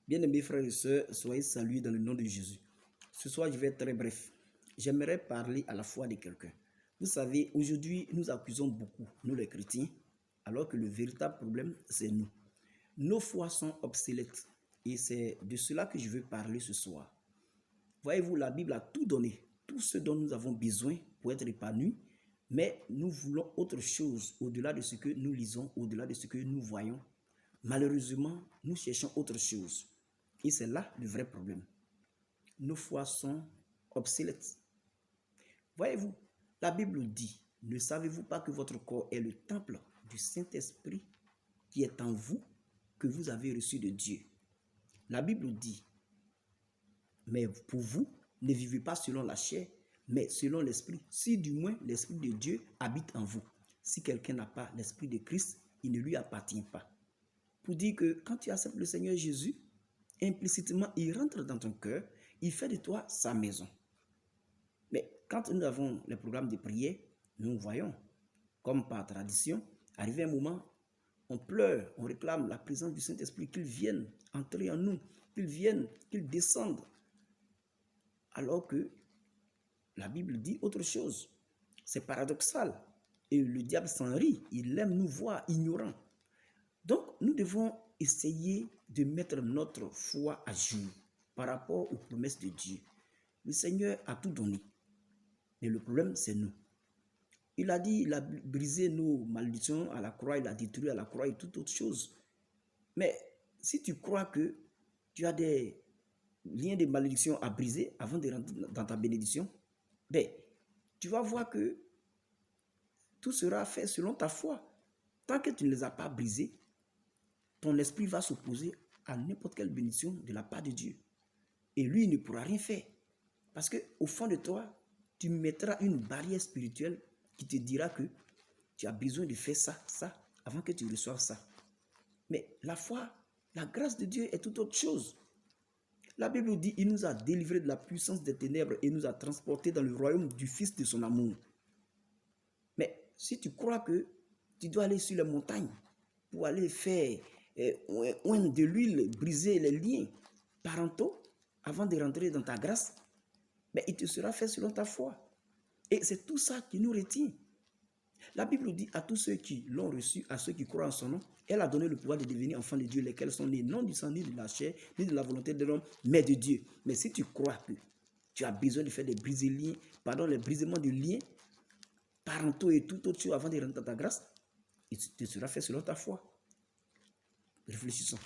Bien-aimés frères et sœurs, soyez salués dans le nom de Jésus. Ce soir, je vais être très bref. J'aimerais parler à la foi de quelqu'un. Vous savez, aujourd'hui, nous accusons beaucoup, nous les chrétiens, alors que le véritable problème, c'est nous. Nos foi sont obsolètes et c'est de cela que je veux parler ce soir. Voyez-vous, la Bible a tout donné, tout ce dont nous avons besoin pour être épanouis, mais nous voulons autre chose au-delà de ce que nous lisons, au-delà de ce que nous voyons. Malheureusement, nous cherchons autre chose. Et c'est là le vrai problème. Nos foi sont obsolètes. Voyez-vous, la Bible dit, ne savez-vous pas que votre corps est le temple du Saint-Esprit qui est en vous, que vous avez reçu de Dieu? La Bible dit, mais pour vous, ne vivez pas selon la chair, mais selon l'Esprit. Si du moins l'Esprit de Dieu habite en vous. Si quelqu'un n'a pas l'Esprit de Christ, il ne lui appartient pas. Pour dire que quand tu acceptes le Seigneur Jésus, implicitement, il rentre dans ton cœur, il fait de toi sa maison. Mais quand nous avons les programmes de prière, nous voyons, comme par tradition, arrivé un moment, on pleure, on réclame la présence du Saint-Esprit, qu'il vienne entrer en nous, qu'il descende. Alors que la Bible dit autre chose. C'est paradoxal. Et le diable s'en rit, il aime nous voir ignorants. Donc, nous devons essayer de mettre notre foi à jour par rapport aux promesses de Dieu. Le Seigneur a tout donné. Mais le problème, c'est nous. Il a dit, il a brisé nos malédictions à la croix, il a détruit à la croix et toute autre chose. Mais si tu crois que tu as des liens de malédiction à briser avant de rentrer dans ta bénédiction, ben, tu vas voir que tout sera fait selon ta foi. Tant que tu ne les as pas brisés, ton esprit va s'opposer à n'importe quelle bénédiction de la part de Dieu. Et lui, il ne pourra rien faire. Parce qu'au fond de toi, tu mettras une barrière spirituelle qui te dira que tu as besoin de faire ça, avant que tu reçoives ça. Mais la foi, la grâce de Dieu est tout autre chose. La Bible dit, il nous a délivrés de la puissance des ténèbres et nous a transportés dans le royaume du Fils de son amour. Mais si tu crois que tu dois aller sur les montagnes pour aller faire de l'huile, briser les liens parentaux avant de rentrer dans ta grâce, mais il te sera fait selon ta foi. Et c'est tout ça qui nous retient. La Bible dit à tous ceux qui l'ont reçu, à ceux qui croient en son nom, elle a donné le pouvoir de devenir enfants de Dieu, lesquels sont nés non du sang, ni de la chair, ni de la volonté de l'homme, mais de Dieu. Mais si tu crois que tu as besoin de faire les brisements de liens parentaux et tout autre chose avant de rentrer dans ta grâce, il te sera fait selon ta foi. Réfléchissons.